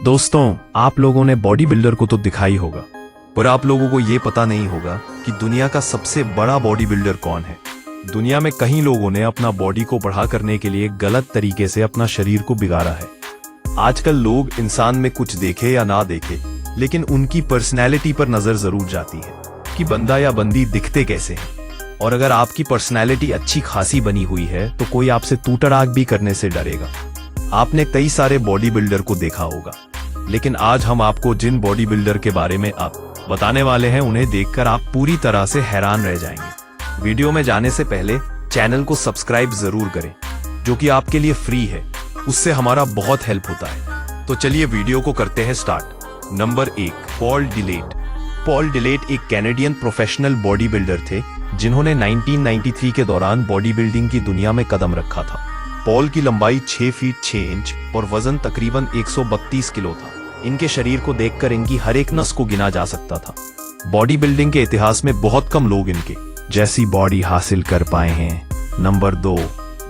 दोस्तों, आप लोगों ने बॉडी बिल्डर को तो दिखा ही होगा, पर आप लोगों को ये पता नहीं होगा कि दुनिया का सबसे बड़ा बॉडी बिल्डर कौन है। दुनिया में कई लोगों ने अपना बॉडी को बढ़ा करने के लिए गलत तरीके से अपना शरीर को बिगाड़ा है। आजकल लोग इंसान में कुछ देखे या ना देखे, लेकिन उनकी पर्सनैलिटी पर नजर जरूर जाती है कि बंदा या बंदी दिखते कैसे हैं। और अगर आपकी पर्सनैलिटी अच्छी खासी बनी हुई है तो कोई आपसे तूतड़ाक भी करने से डरेगा। आपने कई सारे बॉडी बिल्डर को देखा होगा, लेकिन आज हम आपको जिन बॉडी बिल्डर के बारे में आप बताने वाले हैं, उन्हें देखकर आप पूरी तरह से हैरान रह जाएंगे। वीडियो में जाने से पहले चैनल को सब्सक्राइब जरूर करें, जो कि आपके लिए फ्री है। उससे हमारा बहुत हेल्प होता है। तो चलिए वीडियो को करते हैं start. Number 1, Paul Dillett. Paul Dillett एक कैनेडियन प्रोफेशनल बॉडी बिल्डर थे, जिन्होंने 1993 के दौरान बॉडी बिल्डिंग की दुनिया में कदम रखा था। पॉल की लंबाई 6 फीट 6 इंच और वजन तकरीबन 132 किलो था। इनके शरीर को देखकर इनकी हर एक नस को गिना जा सकता था। बॉडी बिल्डिंग के इतिहास में बहुत कम लोग इनके जैसी बॉडी हासिल कर पाए हैं। नंबर 2,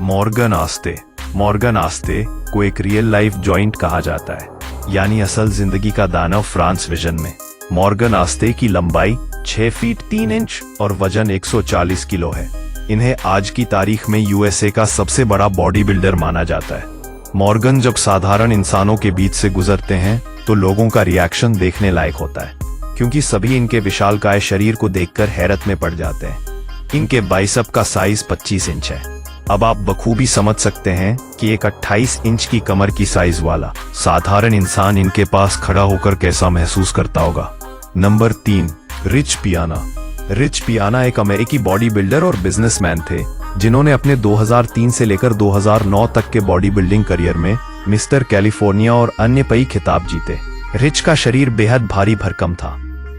मॉर्गन आस्ते। मॉर्गन आस्ते को एक रियल लाइफ जॉइंट कहा जाता है, यानी असल जिंदगी का दानव फ्रांस विजन में। मॉर्गन आस्ते की लंबाई 6 फीट 3 इंच और वजन 140 किलो है। इन्हें आज की तारीख में यूएसए का सबसे बड़ा बॉडी बिल्डर माना जाता है। मॉर्गन जब साधारण इंसानों के बीच से गुजरते हैं तो लोगों का रिएक्शन देखने लायक होता है, क्योंकि सभी इनके विशालकाय शरीर को देखकर हैरत में पड़ जाते हैं। इनके बाइसेप का साइज 25 इंच है। अब आप बखूबी समझ सकते हैं कि एक 28 इंच की कमर की साइज वाला साधारण इंसान इनके पास खड़ा होकर कैसा महसूस करता होगा। नंबर 3, रिच पियाना। रिच पियाना एक अमेरिकी बॉडी बिल्डर और बिजनेसमैन थे, जिन्होंने अपने 2003 से लेकर 2009 तक के बॉडी बिल्डिंग करियर में मिस्टर कैलिफोर्निया और अन्य कई खिताब जीते। रिच का शरीर बेहद भारी भरकम था।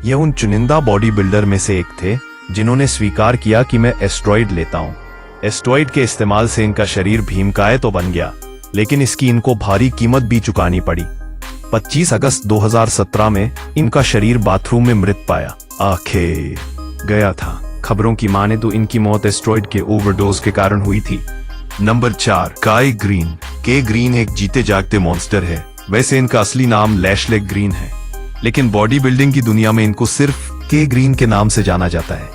यह उन चुनिंदा बॉडी बिल्डर में से एक थे जिन्होंने स्वीकार किया कि मैं एस्टेरॉइड लेता हूँ। एस्टेरॉइड के इस्तेमाल से इनका शरीर भीमकाय तो बन गया, लेकिन इसकी इनको भारी कीमत भी चुकानी पड़ी। 25 अगस्त 2017 में इनका शरीर बाथरूम में मृत पाया गया था। खबरों की माने तो इनकी मौत एस्टेरॉइड के ओवरडोज के कारण हुई थी। नंबर 4, काई ग्रीन। के ग्रीन एक जीते जागते मॉन्स्टर है। वैसे इनका असली नाम लैशले ग्रीन है, लेकिन बॉडी बिल्डिंग की दुनिया में इनको सिर्फ के ग्रीन के नाम से जाना जाता है।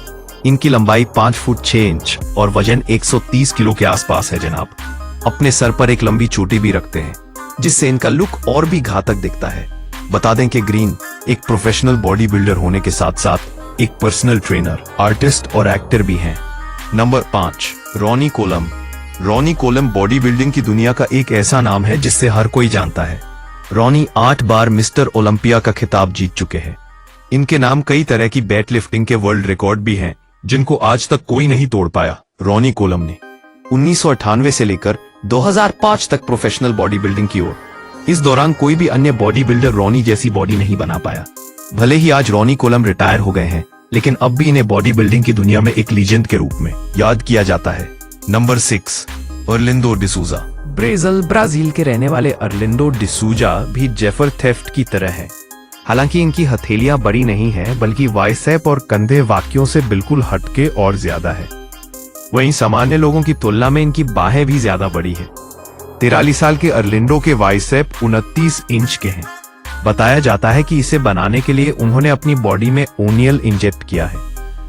इनकी लंबाई 5 फुट 6 इंच और वजन 130 किलो के आसपास है जनाब। अपने सर पर एक लंबी चोटी भी रखते हैं, जिससे इनका लुक और भी घातक दिखता है। बता दें कि ग्रीन एक प्रोफेशनल बॉडी बिल्डर होने के साथ साथ एक पर्सनल ट्रेनर, आर्टिस्ट और एक्टर भी हैं। Number 5, Ronnie Coleman. Ronnie Coleman body building की दुनिया का एक ऐसा नाम है जिससे हर कोई जानता है। रॉनी 8 बार मिस्टर ओलंपिया का खिताब जीत चुके हैं। इनके नाम कई तरह की वेट लिफ्टिंग के वर्ल्ड रिकॉर्ड भी हैं, जिनको आज तक कोई नहीं तोड़ पाया। रॉनी कोलम ने 1998 से लेकर 2005 तक प्रोफेशनल बॉडी बिल्डिंग की ओर। इस दौरान कोई भी अन्य बॉडी बिल्डर रॉनी जैसी बॉडी नहीं बना पाया। भले ही आज रॉनी कोलम रिटायर हो गए हैं, लेकिन अब भी इन्हें बॉडी बिल्डिंग की दुनिया में एक लीजेंड के रूप में याद किया जाता है। नंबर 6, अर्लिंडो डिसूजा। ब्राजील के रहने वाले अर्लिंडो डिसूजा भी जेफर थेफ्ट की तरह हैं। हालांकि इनकी हथेलियां बड़ी नहीं है, बल्कि बाइसेप और कंधे वाक्यों से बिल्कुल हटके और ज्यादा है। वहीं सामान्य लोगों की तुलना में इनकी बाहें भी ज्यादा बड़ी है। 43 साल के अर्लिंडो के बाइसेप 29 इंच के हैं। बताया जाता है कि इसे बनाने के लिए उन्होंने अपनी बॉडी में ओनियल इंजेक्ट किया है।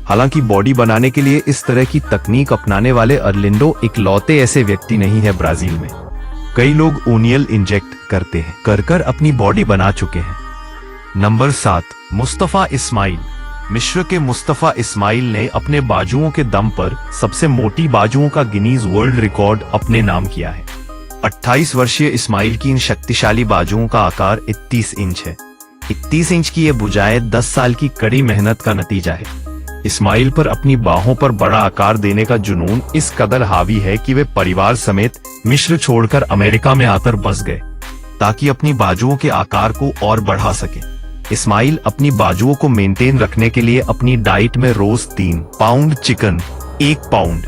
हालांकि बॉडी बनाने के लिए इस तरह की तकनीक अपनाने वाले अर्लिंडो इकलौते ऐसे व्यक्ति नहीं है ब्राजील में। कई लोग ओनियल इंजेक्ट करते हैं, कर अपनी बॉडी बना चुके हैं। नंबर 7, मुस्तफा इस्माइल। मिस्र के मुस्तफा इस्माइल ने अपने बाजुओं के दम पर सबसे मोटी बाजुओं का गिनीज वर्ल्ड रिकॉर्ड अपने नाम किया है। 28 वर्षीय इस्माइल की इन शक्तिशाली बाजुओं का आकार 31 इंच है। 31 इंच की ये भुजाएं 10 साल की कड़ी मेहनत का नतीजा है। इस्माइल पर अपनी बाहों पर बड़ा आकार देने का जुनून इस कदर हावी है कि वे परिवार समेत मिस्र छोड़कर अमेरिका में आकर बस गए, ताकि अपनी बाजुओं के आकार को और बढ़ा सके। इस्माइल अपनी बाजुओं को मेंटेन रखने के लिए अपनी डाइट में रोज 3 पाउंड चिकन, 1 पाउंड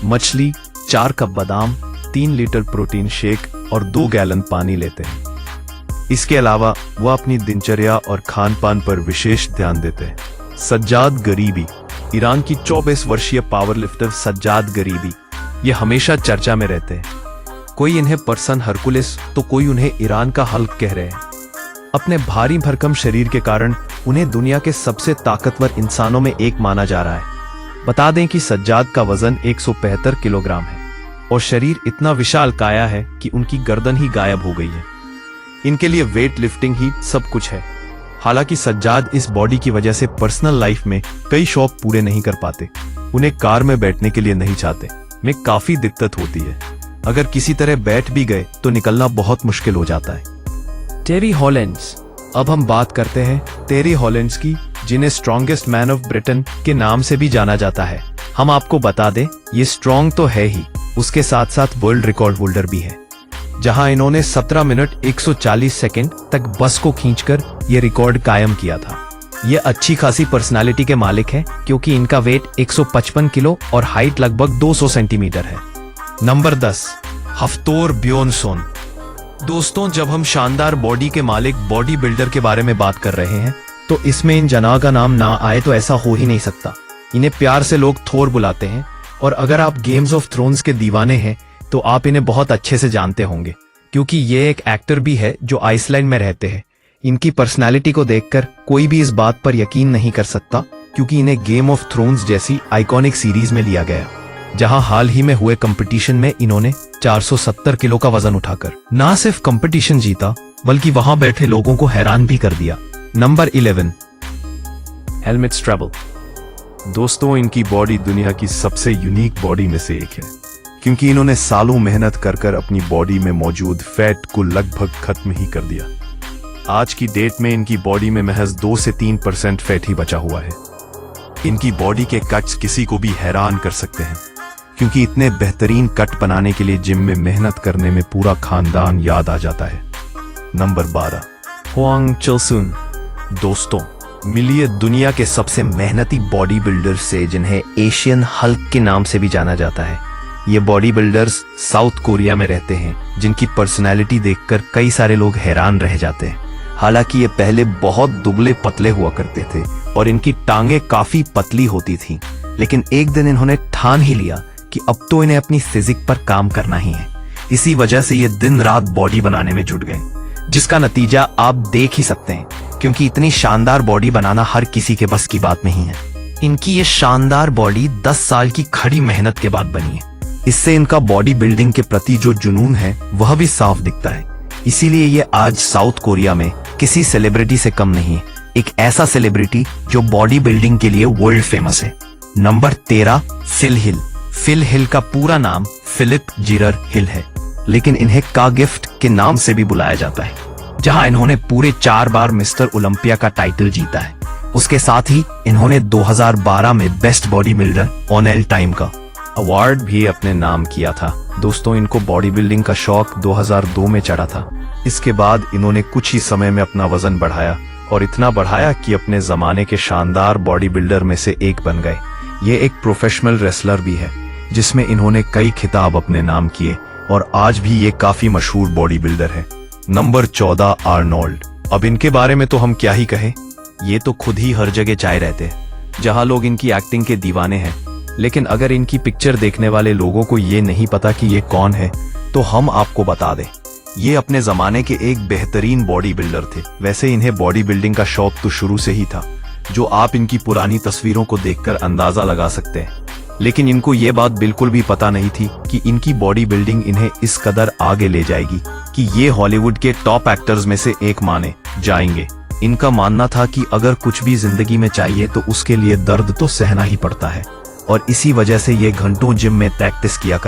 मछली, 4 कप बादाम, 3 लीटर प्रोटीन शेक और 2 गैलन पानी लेते हैं। इसके अलावा वह अपनी दिनचर्या और खान पान पर विशेष ध्यान देते हैं। सज्जाद गरीबी। ईरान की 24 वर्षीय पावर लिफ्टर सज्जाद गरीबी ये हमेशा चर्चा में रहते हैं। कोई इन्हें पर्सन हरकुलिस तो कोई उन्हें ईरान का हल्क कह रहे हैं। अपने भारी भरकम शरीर के कारण उन्हें दुनिया के सबसे ताकतवर इंसानों में एक माना जा रहा है। बता दें कि सज्जाद का वजन 175 किलोग्राम है और शरीर इतना विशाल काया है कि उनकी गर्दन ही गायब हो गई है। इनके लिए वेट लिफ्टिंग ही सब कुछ है। हालांकि सज्जाद इस बॉडी की वजह से पर्सनल लाइफ में कई शौक पूरे नहीं कर पाते। उन्हें कार में बैठने के लिए नहीं चाहते, में काफी दिक्कत होती है। अगर किसी तरह बैठ भी गए तो निकलना बहुत मुश्किल हो जाता है। टेरी हॉलैंड्स। अब हम बात करते हैं टेरी हॉलैंड्स की, जिन्हें स्ट्रॉन्गेस्ट मैन ऑफ ब्रिटेन के नाम से भी जाना जाता है। हम आपको बता दें, ये स्ट्रॉन्ग तो है ही, उसके साथ साथ वर्ल्ड रिकॉर्ड होल्डर भी है, जहां इन्होंने 17 मिनट 140 सेकंड तक बस को खींचकर ये रिकॉर्ड कायम किया था। ये अच्छी खासी पर्सनालिटी के मालिक हैं, क्योंकि इनका वेट 155 किलो और हाइट लगभग 200 सेंटीमीटर है। नंबर 10, हफ्तोर ब्योर्नसन। दोस्तों, जब हम शानदार बॉडी के मालिक बॉडी बिल्डर के बारे में बात कर रहे हैं तो इसमें इन जना का नाम ना आए तो ऐसा हो ही नहीं सकता। इन्हें प्यार से लोग थोर बुलाते हैं, और अगर आप गेम्स ऑफ थ्रोन्स के दीवाने हैं तो आप इन्हें बहुत अच्छे से जानते होंगे, क्योंकि ये एक एक्टर भी है जो आइसलैंड में रहते हैं। इनकी पर्सनालिटी को देखकर कोई भी इस बात पर यकीन नहीं कर सकता, क्योंकि इन्हें गेम ऑफ थ्रोन्स जैसी आइकॉनिक सीरीज में लिया गया, जहां हाल ही में हुए कंपटीशन में इन्होंने 470 किलो का वजन उठाकर ना सिर्फ कंपटीशन जीता, बल्कि वहां बैठे लोगों को हैरान भी कर दिया। Number 11, Helmut Strebl. दोस्तों, इनकी बॉडी दुनिया की सबसे यूनिक बॉडी में से एक है, क्योंकि इन्होंने सालों मेहनत कर अपनी बॉडी में मौजूद फैट को लगभग खत्म ही कर दिया। आज की डेट में इनकी बॉडी में महज 2 से 3% फैट ही बचा हुआ है। इनकी बॉडी के कट्स किसी को भी हैरान कर सकते हैं, क्योंकि इतने बेहतरीन कट बनाने के लिए जिम में मेहनत करने में पूरा खानदान याद आ जाता है। Number 12, Huang Chilsun. दोस्तों, मिलिए दुनिया के सबसे मेहनती बॉडी बिल्डर से, जिन्हें एशियन हल्क के नाम से भी जाना जाता है। ये बॉडी बिल्डर्स साउथ कोरिया में रहते हैं, जिनकी पर्सनैलिटी देखकर कई सारे लोग हैरान रह जाते हैं। हालांकि ये पहले बहुत दुबले पतले हुआ करते थे और इनकी टांगे काफी पतली होती थीं, लेकिन एक दिन इन्होंने ठान ही लिया कि अब तो इन्हें अपनी फिजिक पर काम करना ही है। इसी वजह से ये दिन रात बॉडी बनाने में जुट गए, जिसका नतीजा आप देख ही सकते हैं, क्योंकि इतनी शानदार बॉडी बनाना हर किसी के बस की बात नहीं है। इनकी ये शानदार बॉडी 10 साल की खड़ी मेहनत के बाद बनी है। इससे इनका बॉडी बिल्डिंग के प्रति जो जुनून है वह भी साफ दिखता है। इसीलिए ये आज साउथ कोरिया में किसी सेलिब्रिटी से कम नहीं है, एक ऐसा सेलिब्रिटी जो बॉडी बिल्डिंग के लिए वर्ल्ड फेमस है। नंबर 13, फिल हिल। फिल हिल का पूरा नाम फिलिप जीरर हिल है, लेकिन इन्हें का गिफ्ट के नाम से भी बुलाया जाता है, जहां इन्होंने पूरे 4 बार मिस्टर ओलंपिया का टाइटल जीता है। उसके साथ ही इन्होंने 2012 में best body builder on L time का अवार्ड भी अपने नाम किया था। दोस्तों, इनको बॉडी बिल्डिंग का शौक 2002 में चढ़ा था। इसके बाद इन्होंने कुछ ही समय में अपना वजन बढ़ाया, और इतना बढ़ाया कि अपने जमाने के शानदार बॉडी बिल्डर में से एक बन गए। ये एक प्रोफेशनल रेसलर भी है, जिसमें इन्होंने कई खिताब अपने नाम किए, और आज भी ये काफी मशहूर बॉडी बिल्डर है। Number 14, Arnold. अब इनके बारे में तो हम क्या ही कहें, ये तो खुद ही हर जगह चाय रहते हैं, जहां लोग इनकी एक्टिंग के दीवाने हैं। लेकिन अगर इनकी पिक्चर देखने वाले लोगों को ये नहीं पता कि ये कौन है, तो हम आपको बता दें, ये अपने जमाने के एक बेहतरीन बॉडी बिल्डर थे। वैसे इन्हें बॉडी बिल्डिंग का शौक तो शुरू से ही था, जो आप इनकी पुरानी तस्वीरों को देखकर अंदाजा लगा सकते हैं। लेकिन इनको ये बात बिल्कुल भी पता नहीं थी कि इनकी बॉडी बिल्डिंग इन्हें इस कदर आगे ले जाएगी कि ये हॉलीवुड के टॉप एक्टर्स में से एक माने जाएंगे। इनका मानना था कि अगर कुछ भी जिंदगी में चाहिए तो उसके लिए दर्द तो सहना ही पड़ता है, और इसी वजह से ये घंटों जिम में प्रैक्टिस किया